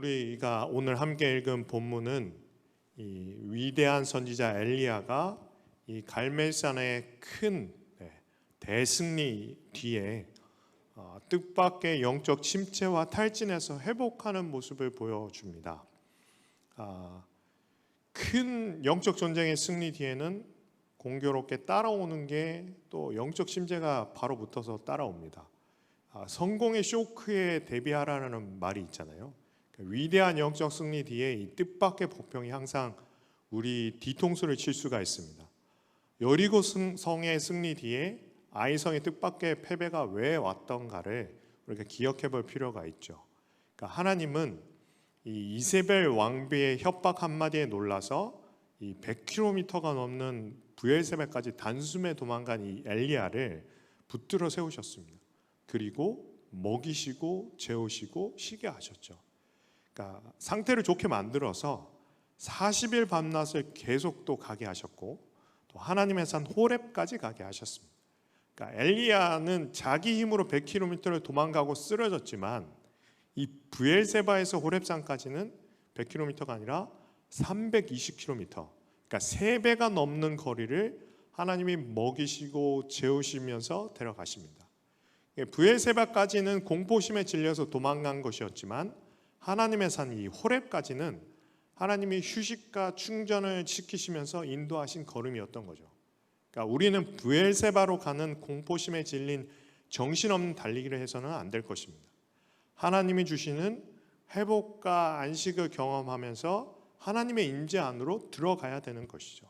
우리가 오늘 함께 읽은 본문은 이 위대한 선지자 엘리야가 이 갈멜산의 큰 대승리 뒤에 뜻밖의 영적 침체와 탈진에서 회복하는 모습을 보여줍니다. 큰 영적 전쟁의 승리 뒤에는 공교롭게 따라오는 게 또 영적 침체가 바로 붙어서 따라옵니다. 성공의 쇼크에 대비하라는 말이 있잖아요. 위대한 영적 승리 뒤에 이 뜻밖의 복병이 항상 우리 뒤통수를 칠 수가 있습니다. 여리고 성의 승리 뒤에 아이성의 뜻밖의 패배가 왜 왔던가를 우리가 기억해 볼 필요가 있죠. 그러니까 하나님은 이 이세벨 왕비의 협박 한마디에 놀라서 이 100km가 넘는 브엘세바까지 단숨에 도망간 이 엘리야를 붙들어 세우셨습니다. 그리고 먹이시고 재우시고 쉬게 하셨죠. 그러니까 상태를 좋게 만들어서 40일 밤낮을 계속 또 가게 하셨고 또 하나님의 산 호렙까지 가게 하셨습니다. 그러니까 엘리야는 자기 힘으로 100km를 도망가고 쓰러졌지만 이 브엘세바에서 호렙산까지는 100km가 아니라 320km, 그러니까 3배가 넘는 거리를 하나님이 먹이시고 재우시면서 데려가십니다. 브엘세바까지는 공포심에 질려서 도망간 것이었지만 하나님의 산 이 호렙까지는 하나님이 휴식과 충전을 시키시면서 인도하신 걸음이었던 거죠. 그러니까 우리는 브엘세바로 가는 공포심에 질린 정신없는 달리기를 해서는 안 될 것입니다. 하나님이 주시는 회복과 안식을 경험하면서 하나님의 임재 안으로 들어가야 되는 것이죠.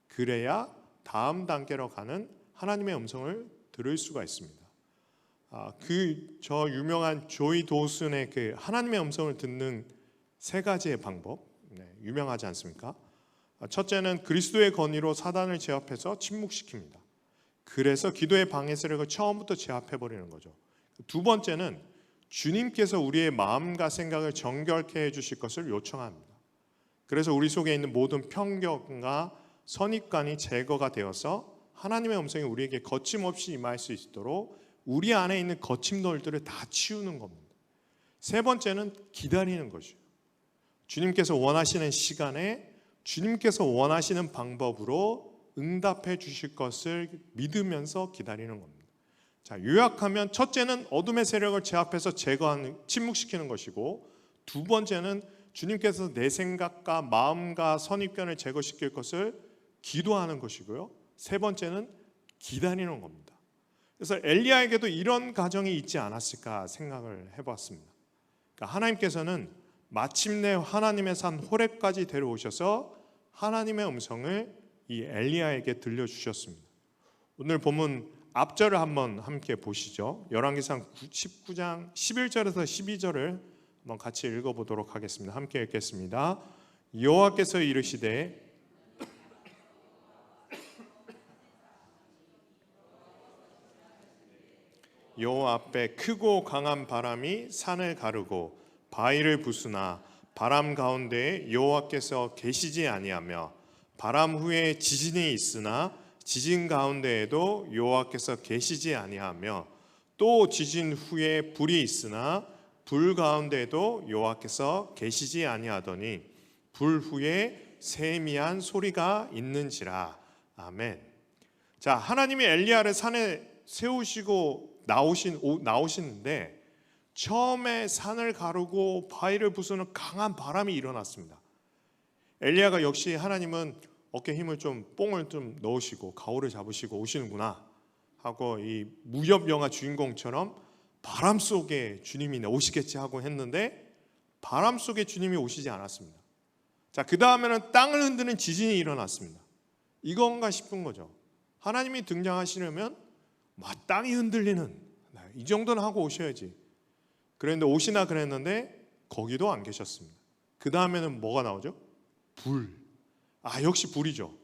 그래야 다음 단계로 가는 하나님의 음성을 들을 수가 있습니다. 저 유명한 조이 도슨의 그 하나님의 음성을 듣는 3가지의 방법, 유명하지 않습니까? 첫째는 그리스도의 권위로 사단을 제압해서 침묵시킵니다. 그래서 기도의 방해 세력을 처음부터 제압해버리는 거죠. 두 번째는 주님께서 우리의 마음과 생각을 정결케 해주실 것을 요청합니다. 그래서 우리 속에 있는 모든 편견과 선입관이 제거가 되어서 하나님의 음성이 우리에게 거침없이 임할 수 있도록 우리 안에 있는 거침돌들을 다 치우는 겁니다. 세 번째는 기다리는 것이죠. 주님께서 원하시는 시간에 주님께서 원하시는 방법으로 응답해 주실 것을 믿으면서 기다리는 겁니다. 자, 요약하면 첫째는 어둠의 세력을 제압해서 제거하는, 침묵시키는 것이고, 두 번째는 주님께서 내 생각과 마음과 선입견을 제거시킬 것을 기도하는 것이고요. 세 번째는 기다리는 겁니다. 그래서 엘리야에게도 이런 과정이 있지 않았을까 생각을 해봤습니다. 그러니까 하나님께서는 마침내 하나님의 산 호렙까지 데려오셔서 하나님의 음성을 이 엘리야에게 들려주셨습니다. 오늘 본문 앞절을 한번 함께 보시죠. 열왕기상 19장 11절에서 12절을 한번 같이 읽어보도록 하겠습니다. 함께 읽겠습니다. 여호와께서 이르시되 여호와 앞에 크고 강한 바람이 산을 가르고 바위를 부수나 바람 가운데에 여호와께서 계시지 아니하며 바람 후에 지진이 있으나 지진 가운데에도 여호와께서 계시지 아니하며 또 지진 후에 불이 있으나 불 가운데에도 여호와께서 계시지 아니하더니 불 후에 세미한 소리가 있는지라. 아멘. 자, 하나님이 엘리야를 산에 세우시고 나오시는데 처음에 산을 가르고 바위를 부수는 강한 바람이 일어났습니다. 엘리야가 역시 하나님은 어깨 힘을 좀 뽕을 좀 넣으시고 가오를 잡으시고 오시는구나 하고 이 무협 영화 주인공처럼 바람 속에 주님이 오시겠지 하고 했는데 바람 속에 주님이 오시지 않았습니다. 자, 그 다음에는 땅을 흔드는 지진이 일어났습니다. 이건가 싶은 거죠. 하나님이 등장하시려면 땅이 흔들리는 이 정도는 하고 오셔야지. 그런데 오시나 그랬는데 거기도 안 계셨습니다. 그 다음에는 뭐가 나오죠? 불. 역시 불이죠.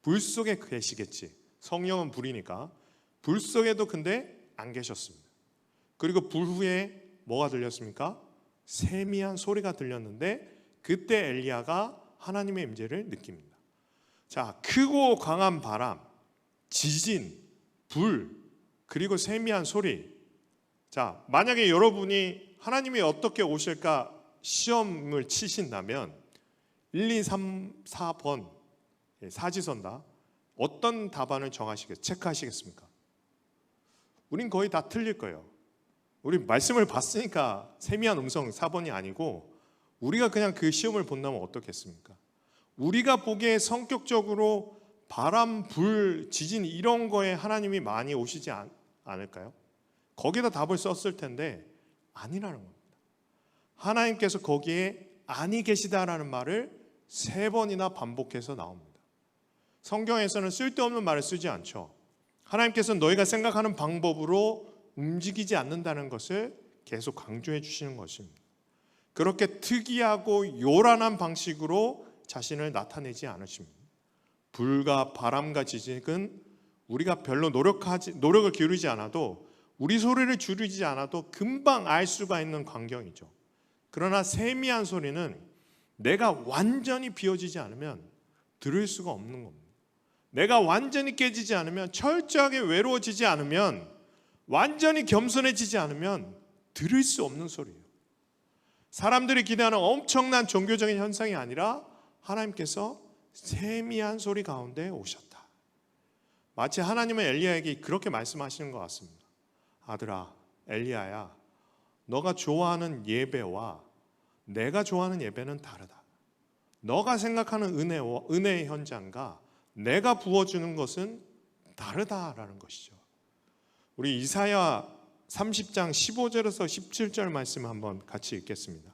불 속에 계시겠지. 성령은 불이니까. 불 속에도 근데 안 계셨습니다. 그리고 불 후에 뭐가 들렸습니까? 세미한 소리가 들렸는데 그때 엘리야가 하나님의 임재를 느낍니다. 자, 크고 강한 바람, 지진, 불, 그리고 세미한 소리. 자, 만약에 여러분이 하나님이 어떻게 오실까 시험을 치신다면 1, 2, 3, 4번 사지선다 어떤 답안을 체크하시겠습니까? 우린 거의 다 틀릴 거예요. 우리 말씀을 봤으니까 세미한 음성 4번이 아니고 우리가 그냥 그 시험을 본다면 어떻겠습니까? 우리가 보기에 성격적으로 바람, 불, 지진 이런 거에 하나님이 많이 오시지 않을까요? 거기다 답을 썼을 텐데 아니라는 겁니다. 하나님께서 거기에 아니 계시다라는 말을 3번이나 반복해서 나옵니다. 성경에서는 쓸데없는 말을 쓰지 않죠. 하나님께서는 너희가 생각하는 방법으로 움직이지 않는다는 것을 계속 강조해 주시는 것입니다. 그렇게 특이하고 요란한 방식으로 자신을 나타내지 않으십니다. 불과 바람과 지진은 우리가 별로 노력을 기울이지 않아도 우리 소리를 줄이지 않아도 금방 알 수가 있는 광경이죠. 그러나 세미한 소리는 내가 완전히 비워지지 않으면 들을 수가 없는 겁니다. 내가 완전히 깨지지 않으면, 철저하게 외로워지지 않으면, 완전히 겸손해지지 않으면 들을 수 없는 소리예요. 사람들이 기대하는 엄청난 종교적인 현상이 아니라 하나님께서 세미한 소리 가운데 오셨다. 마치 하나님은 엘리야에게 그렇게 말씀하시는 것 같습니다. 아들아, 엘리야야, 너가 좋아하는 예배와 내가 좋아하는 예배는 다르다. 너가 생각하는 은혜의 현장과 내가 부어주는 것은 다르다라는 것이죠. 우리 이사야 30장 15절에서 17절 말씀 한번 같이 읽겠습니다.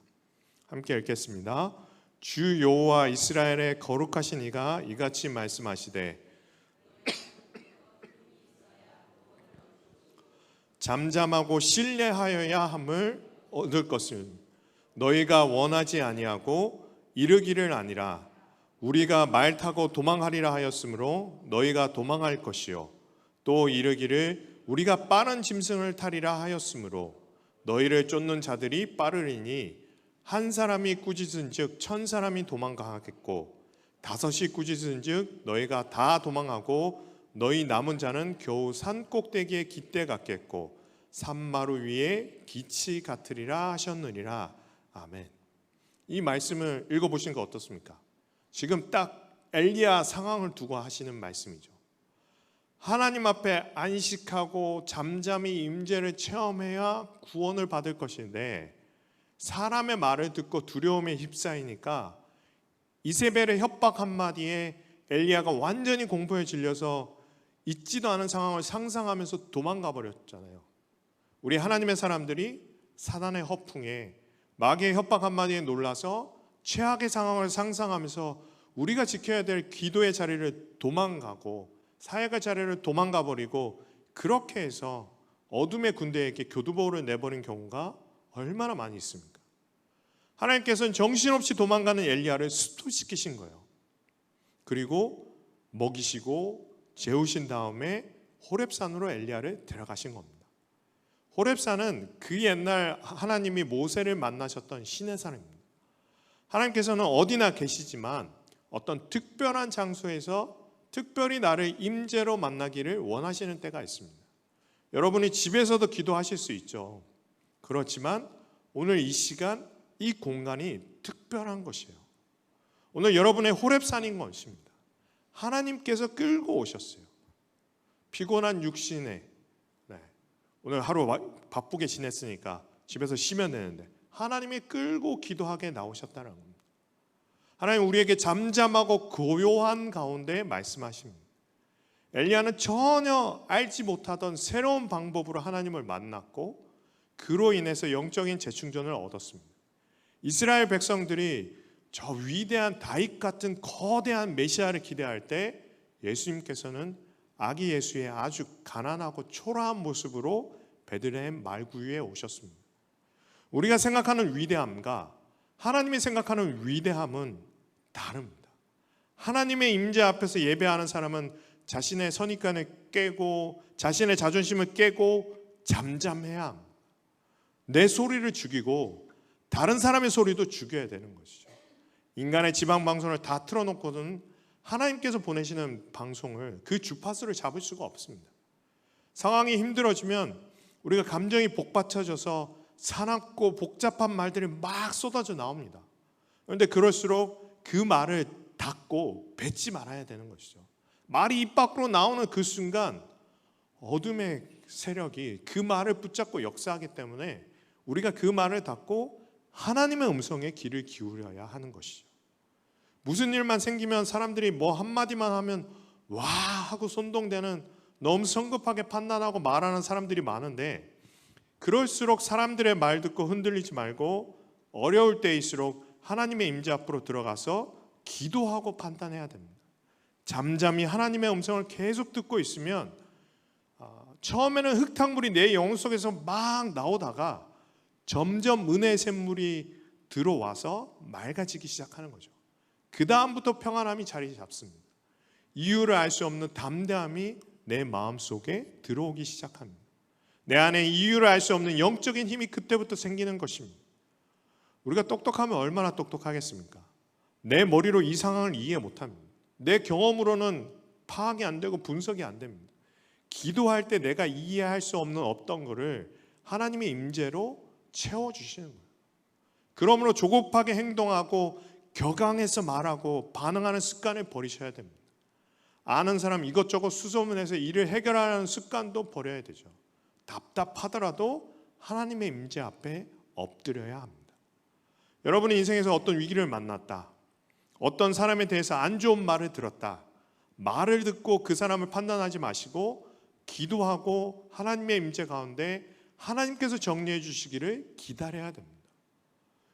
함께 읽겠습니다. 주 여호와 이스라엘의 거룩하신 이가 이같이 말씀하시되 잠잠하고 신뢰하여야 함을 얻을 것을 너희가 원하지 아니하고 이르기를 아니라 우리가 말 타고 도망하리라 하였으므로 너희가 도망할 것이요 또 이르기를 우리가 빠른 짐승을 타리라 하였으므로 너희를 쫓는 자들이 빠르리니 한 사람이 꾸짖은즉 1000사람이 도망가겠고 5이 꾸짖은즉 너희가 다 도망하고 너희 남은 자는 겨우 산 꼭대기에 깃대 같겠고 산마루 위에 기치 같으리라 하셨느니라. 아멘. 이 말씀을 읽어보신 거 어떻습니까? 지금 딱 엘리야 상황을 두고 하시는 말씀이죠. 하나님 앞에 안식하고 잠잠히 임재를 체험해야 구원을 받을 것인데 사람의 말을 듣고 두려움에 휩싸이니까 이세벨의 협박 한마디에 엘리야가 완전히 공포에 질려서 있지도 않은 상황을 상상하면서 도망가 버렸잖아요. 우리 하나님의 사람들이 사단의 허풍에 마귀의 협박 한마디에 놀라서 최악의 상황을 상상하면서 우리가 지켜야 될 기도의 자리를 도망가고 사역의 자리를 도망가 버리고 그렇게 해서 어둠의 군대에게 교두보를 내버린 경우가 얼마나 많이 있습니까? 하나님께서는 정신없이 도망가는 엘리야를 수토시키신 거예요. 그리고 먹이시고 재우신 다음에 호렙산으로 엘리야를 데려가신 겁니다. 호렙산은 그 옛날 하나님이 모세를 만나셨던 신의 산입니다. 하나님께서는 어디나 계시지만 어떤 특별한 장소에서 특별히 나를 임재로 만나기를 원하시는 때가 있습니다. 여러분이 집에서도 기도하실 수 있죠. 그렇지만 오늘 이 시간 이 공간이 특별한 것이에요. 오늘 여러분의 호렙산인 것입니다. 하나님께서 끌고 오셨어요. 피곤한 육신에 오늘 하루 바쁘게 지냈으니까 집에서 쉬면 되는데 하나님이 끌고 기도하게 나오셨다는 겁니다. 하나님 우리에게 잠잠하고 고요한 가운데 말씀하십니다. 엘리야는 전혀 알지 못하던 새로운 방법으로 하나님을 만났고 그로 인해서 영적인 재충전을 얻었습니다. 이스라엘 백성들이 저 위대한 다윗 같은 거대한 메시아를 기대할 때 예수님께서는 아기 예수의 아주 가난하고 초라한 모습으로 베들레헴 말구유에 오셨습니다. 우리가 생각하는 위대함과 하나님이 생각하는 위대함은 다릅니다. 하나님의 임재 앞에서 예배하는 사람은 자신의 선입관을 깨고 자신의 자존심을 깨고 잠잠해야 합니다. 내 소리를 죽이고 다른 사람의 소리도 죽여야 되는 것이죠. 인간의 지방 방송을 다 틀어놓고는 하나님께서 보내시는 방송을 그 주파수를 잡을 수가 없습니다. 상황이 힘들어지면 우리가 감정이 복받쳐져서 사납고 복잡한 말들이 막 쏟아져 나옵니다. 그런데 그럴수록 그 말을 닫고 뱉지 말아야 되는 것이죠. 말이 입 밖으로 나오는 그 순간 어둠의 세력이 그 말을 붙잡고 역사하기 때문에 우리가 그 말을 닫고 하나님의 음성에 귀를 기울여야 하는 것이죠. 무슨 일만 생기면 사람들이 뭐 한마디만 하면 와 하고 손동대는 너무 성급하게 판단하고 말하는 사람들이 많은데, 그럴수록 사람들의 말 듣고 흔들리지 말고 어려울 때일수록 하나님의 임재 앞으로 들어가서 기도하고 판단해야 됩니다. 잠잠히 하나님의 음성을 계속 듣고 있으면 처음에는 흙탕물이 내 영혼 속에서 막 나오다가 점점 은혜의 샘물이 들어와서 맑아지기 시작하는 거죠. 그 다음부터 평안함이 자리 잡습니다. 이유를 알 수 없는 담대함이 내 마음속에 들어오기 시작합니다. 내 안에 이유를 알 수 없는 영적인 힘이 그때부터 생기는 것입니다. 우리가 똑똑하면 얼마나 똑똑하겠습니까? 내 머리로 이 상황을 이해 못합니다. 내 경험으로는 파악이 안 되고 분석이 안 됩니다. 기도할 때 내가 이해할 수 없는 어떤 것을 하나님의 임재로 채워주시는 거예요. 그러므로 조급하게 행동하고 격앙해서 말하고 반응하는 습관을 버리셔야 됩니다. 아는 사람 이것저것 수소문해서 일을 해결하는 습관도 버려야 되죠. 답답하더라도 하나님의 임재 앞에 엎드려야 합니다. 여러분의 인생에서 어떤 위기를 만났다, 어떤 사람에 대해서 안 좋은 말을 들었다, 말을 듣고 그 사람을 판단하지 마시고 기도하고 하나님의 임재 가운데 하나님께서 정리해 주시기를 기다려야 됩니다.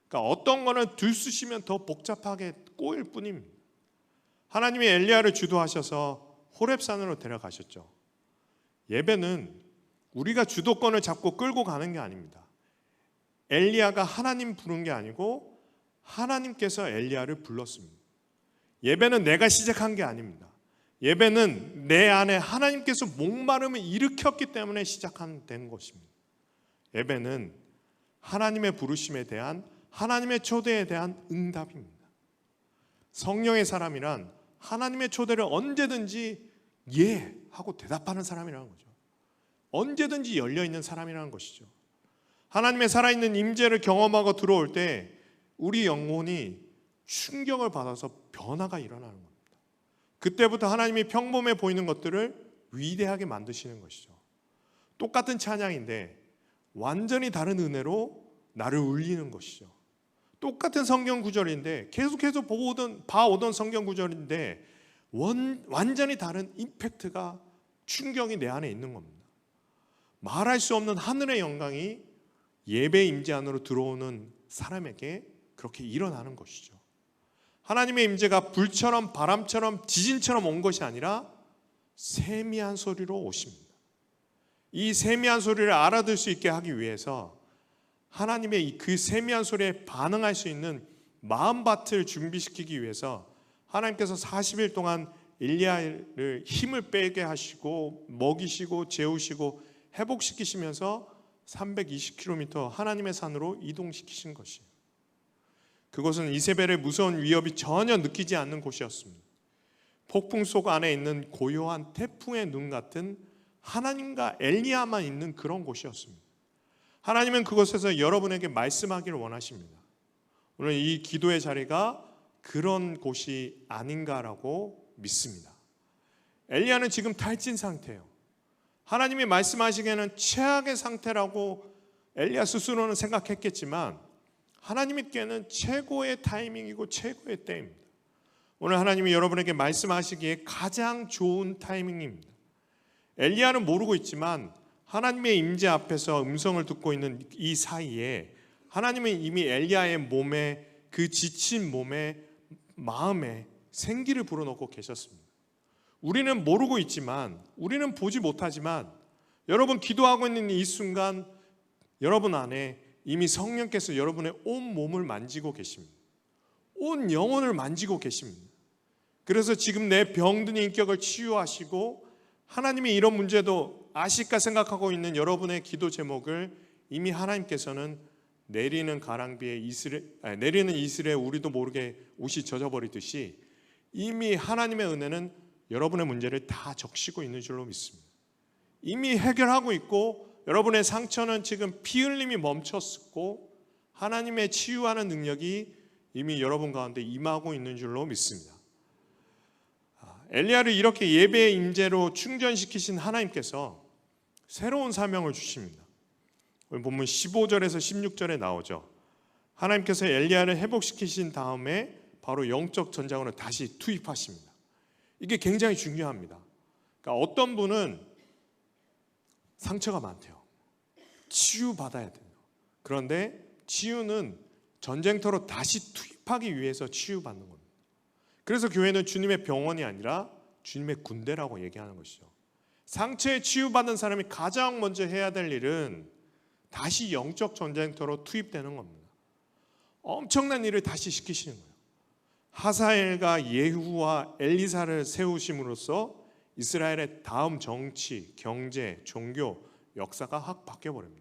그러니까 어떤 거는 들쑤시면 더 복잡하게 꼬일 뿐입니다. 하나님이 엘리야를 주도하셔서 호렙산으로 데려가셨죠. 예배는 우리가 주도권을 잡고 끌고 가는 게 아닙니다. 엘리야가 하나님 부른 게 아니고 하나님께서 엘리야를 불렀습니다. 예배는 내가 시작한 게 아닙니다. 예배는 내 안에 하나님께서 목마름을 일으켰기 때문에 시작된 것입니다. 예배는 하나님의 부르심에 대한, 하나님의 초대에 대한 응답입니다. 성령의 사람이란 하나님의 초대를 언제든지 예 하고 대답하는 사람이라는 거죠. 언제든지 열려있는 사람이라는 것이죠. 하나님의 살아있는 임재를 경험하고 들어올 때 우리 영혼이 충격을 받아서 변화가 일어나는 겁니다. 그때부터 하나님이 평범해 보이는 것들을 위대하게 만드시는 것이죠. 똑같은 찬양인데 완전히 다른 은혜로 나를 울리는 것이죠. 똑같은 성경 구절인데 계속해서 봐오던 성경 구절인데 완전히 다른 임팩트가, 충격이 내 안에 있는 겁니다. 말할 수 없는 하늘의 영광이 예배 임재 안으로 들어오는 사람에게 그렇게 일어나는 것이죠. 하나님의 임재가 불처럼 바람처럼 지진처럼 온 것이 아니라 세미한 소리로 오십니다. 이 세미한 소리를 알아들 수 있게 하기 위해서 하나님의 그 세미한 소리에 반응할 수 있는 마음밭을 준비시키기 위해서 하나님께서 40일 동안 엘리야를 힘을 빼게 하시고 먹이시고 재우시고 회복시키시면서 320km 하나님의 산으로 이동시키신 것이에요. 그곳은 이세벨의 무서운 위협이 전혀 느끼지 않는 곳이었습니다. 폭풍 속 안에 있는 고요한 태풍의 눈 같은 하나님과 엘리야만 있는 그런 곳이었습니다. 하나님은 그곳에서 여러분에게 말씀하기를 원하십니다. 오늘 이 기도의 자리가 그런 곳이 아닌가라고 믿습니다. 엘리야는 지금 탈진 상태예요. 하나님이 말씀하시기에는 최악의 상태라고 엘리야 스스로는 생각했겠지만 하나님께는 최고의 타이밍이고 최고의 때입니다. 오늘 하나님이 여러분에게 말씀하시기에 가장 좋은 타이밍입니다. 엘리야는 모르고 있지만 하나님의 임재 앞에서 음성을 듣고 있는 이 사이에 하나님은 이미 엘리야의 몸에, 그 지친 몸에, 마음에 생기를 불어넣고 계셨습니다. 우리는 모르고 있지만, 우리는 보지 못하지만 여러분 기도하고 있는 이 순간 여러분 안에 이미 성령께서 여러분의 온 몸을 만지고 계십니다. 온 영혼을 만지고 계십니다. 그래서 지금 내 병든 인격을 치유하시고 하나님이 이런 문제도 아실까 생각하고 있는 여러분의 기도 제목을 이미 하나님께서는 내리는 이슬에 우리도 모르게 옷이 젖어버리듯이 이미 하나님의 은혜는 여러분의 문제를 다 적시고 있는 줄로 믿습니다. 이미 해결하고 있고 여러분의 상처는 지금 피 흘림이 멈췄고 하나님의 치유하는 능력이 이미 여러분 가운데 임하고 있는 줄로 믿습니다. 엘리야를 이렇게 예배의 임재로 충전시키신 하나님께서 새로운 사명을 주십니다. 오늘 본문 15절에서 16절에 나오죠. 하나님께서 엘리야를 회복시키신 다음에 바로 영적 전장으로 다시 투입하십니다. 이게 굉장히 중요합니다. 그러니까 어떤 분은 상처가 많대요. 치유받아야 돼요. 그런데 치유는 전쟁터로 다시 투입하기 위해서 치유받는 겁니다. 그래서 교회는 주님의 병원이 아니라 주님의 군대라고 얘기하는 것이죠. 상처에 치유받은 사람이 가장 먼저 해야 될 일은 다시 영적 전쟁터로 투입되는 겁니다. 엄청난 일을 다시 시키시는 거예요. 하사엘과 예후와 엘리사를 세우심으로써 이스라엘의 다음 정치, 경제, 종교, 역사가 확 바뀌어버립니다.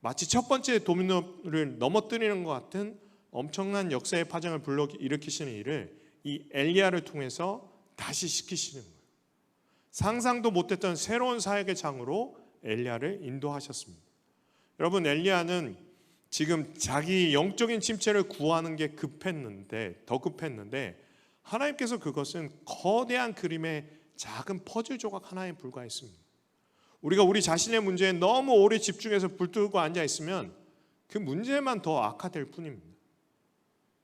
마치 첫 번째 도미노를 넘어뜨리는 것 같은 엄청난 역사의 파장을 불러일으키시는 일을 이 엘리야를 통해서 다시 시키시는 거예요. 상상도 못했던 새로운 사역의 장으로 엘리야를 인도하셨습니다. 여러분, 엘리야는 지금 자기 영적인 침체를 구하는 게 더 급했는데 하나님께서 그것은 거대한 그림의 작은 퍼즐 조각 하나에 불과했습니다. 우리가 우리 자신의 문제에 너무 오래 집중해서 불뜨고 앉아있으면 그 문제만 더 악화될 뿐입니다.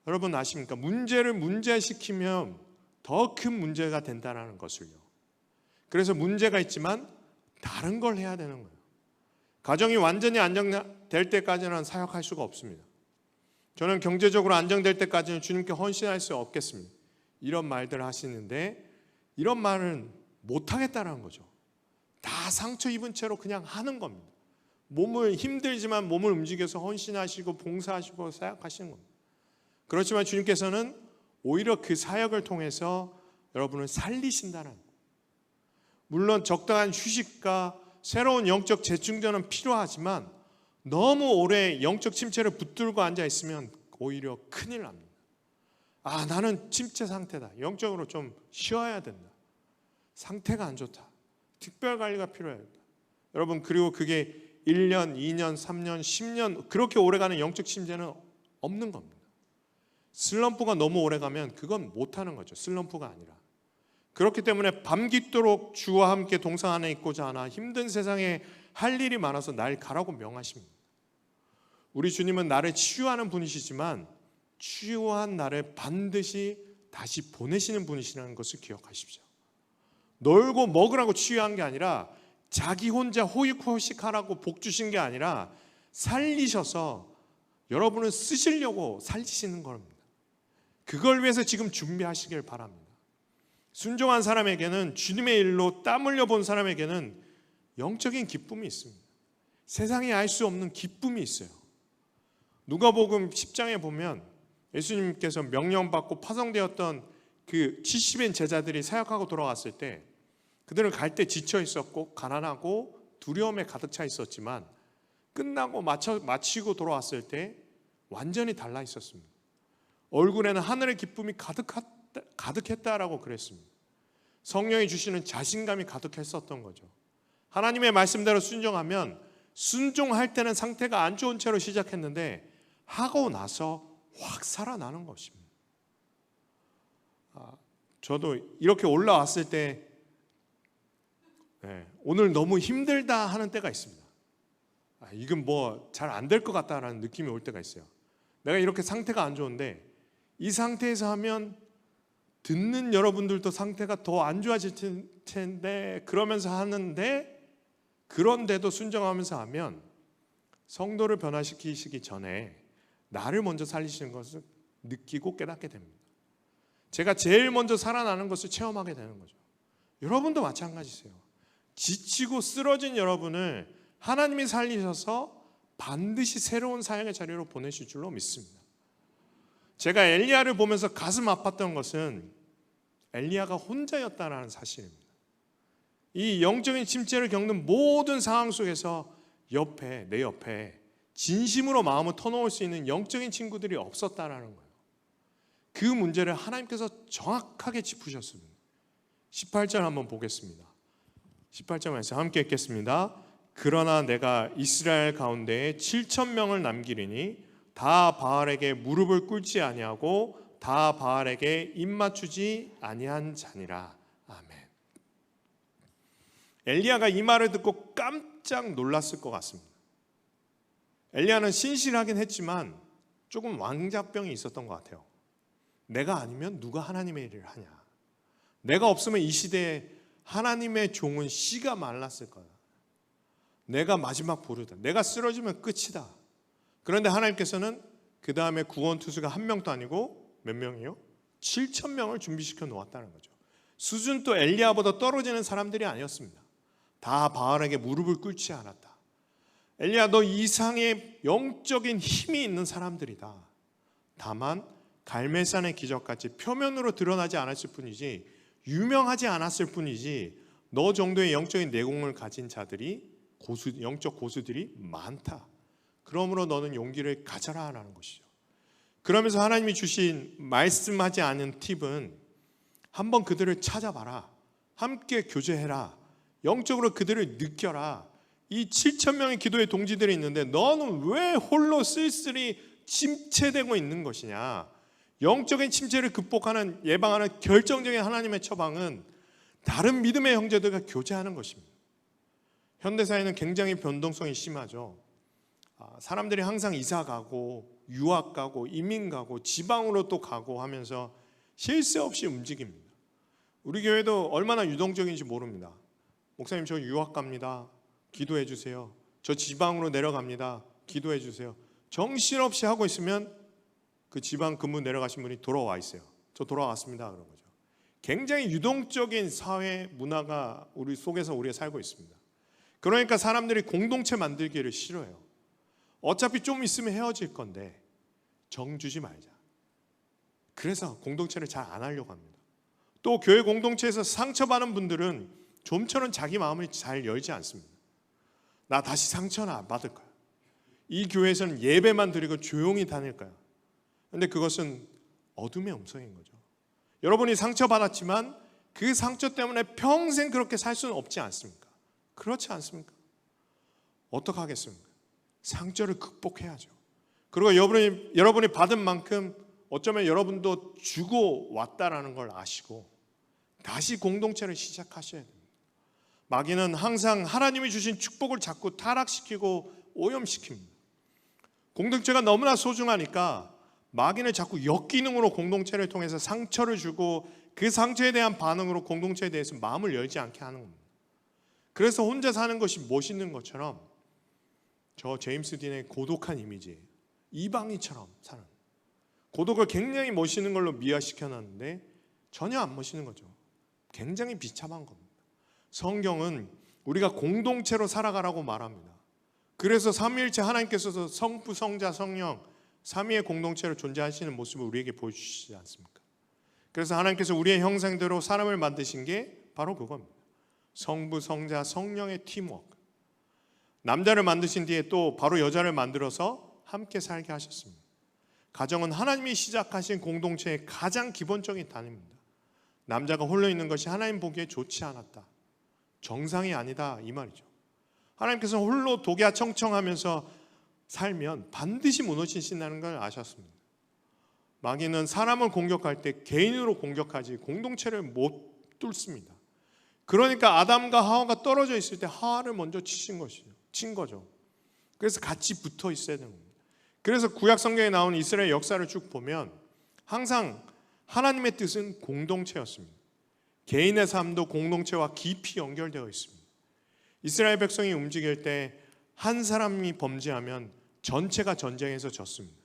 여러분 아십니까? 문제를 문제시키면 더 큰 문제가 된다는 것을요. 그래서 문제가 있지만 다른 걸 해야 되는 거예요. 가정이 완전히 안정될 때까지는 사역할 수가 없습니다. 저는 경제적으로 안정될 때까지는 주님께 헌신할 수 없겠습니다. 이런 말들을 하시는데 이런 말은 못하겠다는 거죠. 다 상처 입은 채로 그냥 하는 겁니다. 힘들지만 몸을 움직여서 헌신하시고 봉사하시고 사역하시는 겁니다. 그렇지만 주님께서는 오히려 그 사역을 통해서 여러분을 살리신다는 거예요. 물론 적당한 휴식과 새로운 영적 재충전은 필요하지만 너무 오래 영적 침체를 붙들고 앉아있으면 오히려 큰일 납니다. 나는 침체 상태다. 영적으로 좀 쉬어야 된다. 상태가 안 좋다. 특별관리가 필요하다. 여러분, 그리고 그게 1년, 2년, 3년, 10년 그렇게 오래가는 영적 침체는 없는 겁니다. 슬럼프가 너무 오래가면 그건 못하는 거죠. 슬럼프가 아니라. 그렇기 때문에 밤깃도록 주와 함께 동상 안에 있고자 하나 힘든 세상에 할 일이 많아서 날 가라고 명하십니다. 우리 주님은 나를 치유하는 분이시지만 치유한 나를 반드시 다시 보내시는 분이시라는 것을 기억하십시오. 놀고 먹으라고 치유한 게 아니라 자기 혼자 호익호식하라고 복 주신 게 아니라 살리셔서 여러분을 쓰시려고 살리시는 겁니다. 그걸 위해서 지금 준비하시길 바랍니다. 순종한 사람에게는, 주님의 일로 땀 흘려 본 사람에게는 영적인 기쁨이 있습니다. 세상에 알 수 없는 기쁨이 있어요. 누가복음 10장에 보면 예수님께서 명령받고 파송되었던 그 70인 제자들이 사역하고 돌아왔을 때 그들은 갈 때 지쳐 있었고 가난하고 두려움에 가득 차 있었지만 끝나고 마치고 돌아왔을 때 완전히 달라 있었습니다. 얼굴에는 하늘의 기쁨이 가득했다라고 그랬습니다. 성령이 주시는 자신감이 가득했었던 거죠. 하나님의 말씀대로 순종하면 순종할 때는 상태가 안 좋은 채로 시작했는데 하고 나서 확 살아나는 것입니다. 저도 이렇게 올라왔을 때 오늘 너무 힘들다 하는 때가 있습니다. 이건 뭐 잘 안 될 것 같다라는 느낌이 올 때가 있어요. 내가 이렇게 상태가 안 좋은데 이 상태에서 하면 듣는 여러분들도 상태가 더 안 좋아질 텐데 그러면서 하는데 그런데도 순종하면서 하면 성도를 변화시키시기 전에 나를 먼저 살리시는 것을 느끼고 깨닫게 됩니다. 제가 제일 먼저 살아나는 것을 체험하게 되는 거죠. 여러분도 마찬가지세요. 지치고 쓰러진 여러분을 하나님이 살리셔서 반드시 새로운 사역의 자리로 보내실 줄로 믿습니다. 제가 엘리야를 보면서 가슴 아팠던 것은 엘리야가 혼자였다는 사실입니다. 이 영적인 침체를 겪는 모든 상황 속에서 내 옆에 진심으로 마음을 터놓을 수 있는 영적인 친구들이 없었다라는 거예요. 그 문제를 하나님께서 정확하게 짚으셨습니다. 18절 한번 보겠습니다. 18절 말씀 함께 읽겠습니다. 그러나 내가 이스라엘 가운데에 7,000명을 남기리니 다 바알에게 무릎을 꿇지 아니하고 다 바알에게 입맞추지 아니한 자니라. 아멘. 엘리야가 이 말을 듣고 깜짝 놀랐을 것 같습니다. 엘리야는 신실하긴 했지만 조금 왕자병이 있었던 것 같아요. 내가 아니면 누가 하나님의 일을 하냐? 내가 없으면 이 시대에 하나님의 종은 씨가 말랐을 거야. 내가 마지막 보루다. 내가 쓰러지면 끝이다. 그런데 하나님께서는 그 다음에 구원투수가 한 명도 아니고 몇 명이요? 7,000명을 준비시켜 놓았다는 거죠. 수준도 엘리야보다 떨어지는 사람들이 아니었습니다. 다 바알에게 무릎을 꿇지 않았다. 엘리야, 너 이상의 영적인 힘이 있는 사람들이다. 다만 갈멜산의 기적같이 표면으로 드러나지 않았을 뿐이지, 유명하지 않았을 뿐이지, 너 정도의 영적인 내공을 가진 자들이 영적 고수들이 많다. 그러므로 너는 용기를 가져라 하는 것이죠. 그러면서 하나님이 주신 말씀하지 않은 팁은 한번 그들을 찾아봐라. 함께 교제해라. 영적으로 그들을 느껴라. 이 7,000명의 기도의 동지들이 있는데 너는 왜 홀로 쓸쓸히 침체되고 있는 것이냐? 영적인 침체를 극복하는, 예방하는 결정적인 하나님의 처방은 다른 믿음의 형제들과 교제하는 것입니다. 현대사회는 굉장히 변동성이 심하죠. 사람들이 항상 이사 가고 유학 가고 이민 가고 지방으로 또 가고 하면서 쉴 새 없이 움직입니다. 우리 교회도 얼마나 유동적인지 모릅니다. 목사님, 저 유학 갑니다. 기도해 주세요. 저 지방으로 내려갑니다. 기도해 주세요. 정신없이 하고 있으면 그 지방 근무 내려가신 분이 돌아와 있어요. 저 돌아왔습니다. 그런 거죠. 굉장히 유동적인 사회 문화가 우리 속에서 우리가 살고 있습니다. 그러니까 사람들이 공동체 만들기를 싫어해요. 어차피 좀 있으면 헤어질 건데 정 주지 말자. 그래서 공동체를 잘 안 하려고 합니다. 또 교회 공동체에서 상처받은 분들은 좀처럼 자기 마음을 잘 열지 않습니다. 나 다시 상처나 안 받을 거야. 이 교회에서는 예배만 드리고 조용히 다닐 거야. 그런데 그것은 어둠의 음성인 거죠. 여러분이 상처받았지만 그 상처 때문에 평생 그렇게 살 수는 없지 않습니까? 그렇지 않습니까? 어떡하겠습니까? 상처를 극복해야죠. 그리고 여러분이 받은 만큼 어쩌면 여러분도 주고 왔다라는 걸 아시고 다시 공동체를 시작하셔야 됩니다. 마귀는 항상 하나님이 주신 축복을 자꾸 타락시키고 오염시킵니다. 공동체가 너무나 소중하니까 마귀는 자꾸 역기능으로 공동체를 통해서 상처를 주고 그 상처에 대한 반응으로 공동체에 대해서 마음을 열지 않게 하는 겁니다. 그래서 혼자 사는 것이 멋있는 것처럼 저 제임스 딘의 고독한 이미지, 이방인처럼 사는, 고독을 굉장히 멋있는 걸로 미화시켜놨는데 전혀 안 멋있는 거죠. 굉장히 비참한 겁니다. 성경은 우리가 공동체로 살아가라고 말합니다. 그래서 삼위일체 하나님께서도 성부, 성자, 성령 삼위의 공동체로 존재하시는 모습을 우리에게 보여주시지 않습니까? 그래서 하나님께서 우리의 형상대로 사람을 만드신 게 바로 그겁니다. 성부, 성자, 성령의 팀워크. 남자를 만드신 뒤에 또 바로 여자를 만들어서 함께 살게 하셨습니다. 가정은 하나님이 시작하신 공동체의 가장 기본적인 단위입니다. 남자가 홀로 있는 것이 하나님 보기에 좋지 않았다. 정상이 아니다, 이 말이죠. 하나님께서 홀로 독야청청하면서 살면 반드시 무너지신다는 걸 아셨습니다. 마귀는 사람을 공격할 때 개인으로 공격하지 공동체를 못 뚫습니다. 그러니까 아담과 하와가 떨어져 있을 때 하와를 먼저 친 거죠. 그래서 같이 붙어 있어야 되는 겁니다. 그래서 구약 성경에 나온 이스라엘 역사를 쭉 보면 항상 하나님의 뜻은 공동체였습니다. 개인의 삶도 공동체와 깊이 연결되어 있습니다. 이스라엘 백성이 움직일 때 한 사람이 범죄하면 전체가 전쟁에서 졌습니다.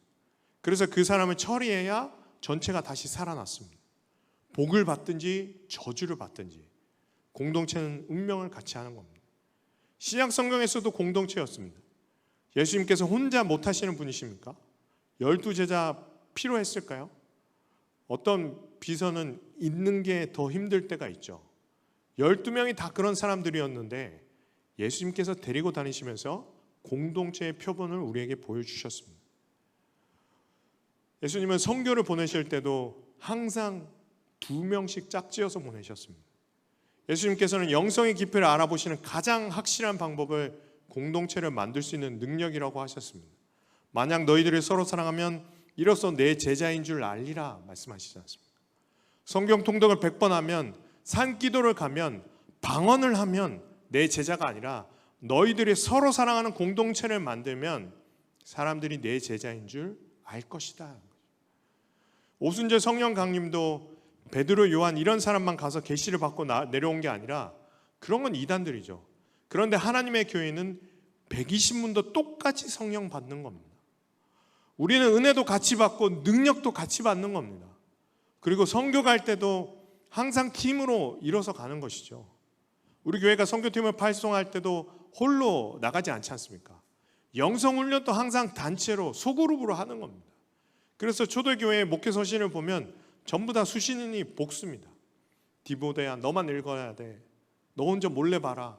그래서 그 사람을 처리해야 전체가 다시 살아났습니다. 복을 받든지 저주를 받든지 공동체는 운명을 같이 하는 겁니다. 신약 성경에서도 공동체였습니다. 예수님께서 혼자 못하시는 분이십니까? 12제자 필요했을까요? 어떤 비서는 있는 게 더 힘들 때가 있죠. 12명이 다 그런 사람들이었는데 예수님께서 데리고 다니시면서 공동체의 표본을 우리에게 보여주셨습니다. 예수님은 선교를 보내실 때도 항상 2명씩 짝지어서 보내셨습니다. 예수님께서는 영성의 깊이를 알아보시는 가장 확실한 방법을 공동체를 만들 수 있는 능력이라고 하셨습니다. 만약 너희들이 서로 사랑하면 이로써 내 제자인 줄 알리라 말씀하시지 않습니까? 성경 통독을 100번 하면, 산기도를 가면, 방언을 하면 내 제자가 아니라 너희들이 서로 사랑하는 공동체를 만들면 사람들이 내 제자인 줄 알 것이다. 오순절 성령 강림도 베드로, 요한 이런 사람만 가서 계시를 받고 내려온 게 아니라 그런 건 이단들이죠. 그런데 하나님의 교회는 120문도 똑같이 성령 받는 겁니다. 우리는 은혜도 같이 받고 능력도 같이 받는 겁니다. 그리고 선교 갈 때도 항상 팀으로 이뤄서 가는 것이죠. 우리 교회가 선교팀을 활성화할 때도 홀로 나가지 않지 않습니까? 영성훈련도 항상 단체로 소그룹으로 하는 겁니다. 그래서 초대교회의 목회 서신을 보면 전부 다 수신인이 복수입니다. 디보데야, 너만 읽어야 돼. 너 혼자 몰래 봐라.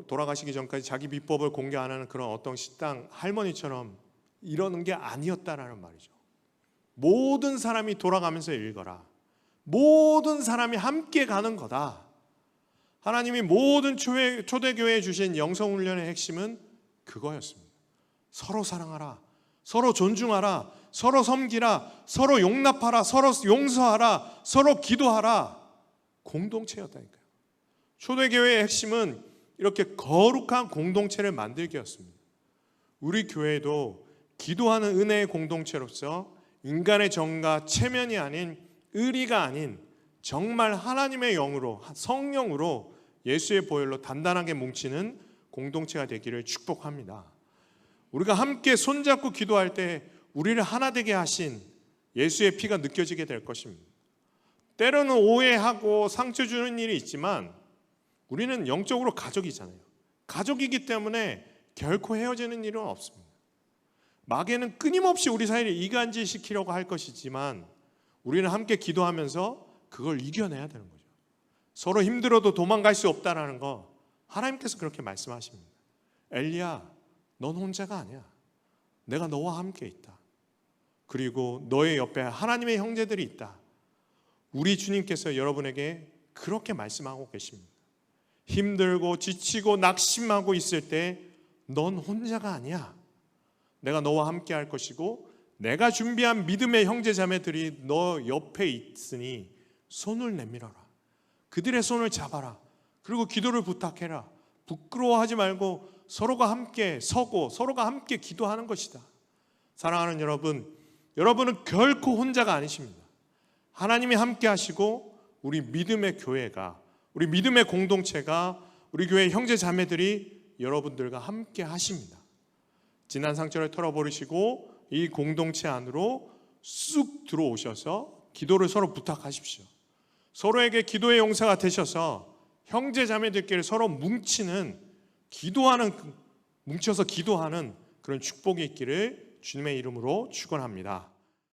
돌아가시기 전까지 자기 비법을 공개 안 하는 그런 어떤 식당 할머니처럼 이러는 게 아니었다라는 말이죠. 모든 사람이 돌아가면서 읽어라. 모든 사람이 함께 가는 거다. 하나님이 모든 초대교회에 주신 영성훈련의 핵심은 그거였습니다. 서로 사랑하라, 서로 존중하라, 서로 섬기라, 서로 용납하라, 서로 용서하라, 서로 기도하라. 공동체였다니까요. 초대교회의 핵심은 이렇게 거룩한 공동체를 만들기였습니다. 우리 교회도 기도하는 은혜의 공동체로서 인간의 정과 체면이 아닌, 의리가 아닌 정말 하나님의 영으로, 성령으로 예수의 보혈로 단단하게 뭉치는 공동체가 되기를 축복합니다. 우리가 함께 손잡고 기도할 때 우리를 하나 되게 하신 예수의 피가 느껴지게 될 것입니다. 때로는 오해하고 상처 주는 일이 있지만 우리는 영적으로 가족이잖아요. 가족이기 때문에 결코 헤어지는 일은 없습니다. 마귀는 끊임없이 우리 사이를 이간질시키려고 할 것이지만 우리는 함께 기도하면서 그걸 이겨내야 되는 거죠. 서로 힘들어도 도망갈 수 없다라는 거 하나님께서 그렇게 말씀하십니다. 엘리야, 넌 혼자가 아니야. 내가 너와 함께 있다. 그리고 너의 옆에 하나님의 형제들이 있다. 우리 주님께서 여러분에게 그렇게 말씀하고 계십니다. 힘들고 지치고 낙심하고 있을 때 넌 혼자가 아니야. 내가 너와 함께 할 것이고 내가 준비한 믿음의 형제 자매들이 너 옆에 있으니 손을 내밀어라. 그들의 손을 잡아라. 그리고 기도를 부탁해라. 부끄러워하지 말고 서로가 함께 서고 서로가 함께 기도하는 것이다. 사랑하는 여러분, 여러분은 결코 혼자가 아니십니다. 하나님이 함께 하시고 우리 믿음의 교회가, 우리 믿음의 공동체가, 우리 교회 형제 자매들이 여러분들과 함께 하십니다. 지난 상처를 털어버리시고 이 공동체 안으로 쑥 들어오셔서 기도를 서로 부탁하십시오. 서로에게 기도의 용사가 되셔서 형제 자매들끼리 서로 뭉쳐서 기도하는 그런 축복이 있기를 주님의 이름으로 축원합니다.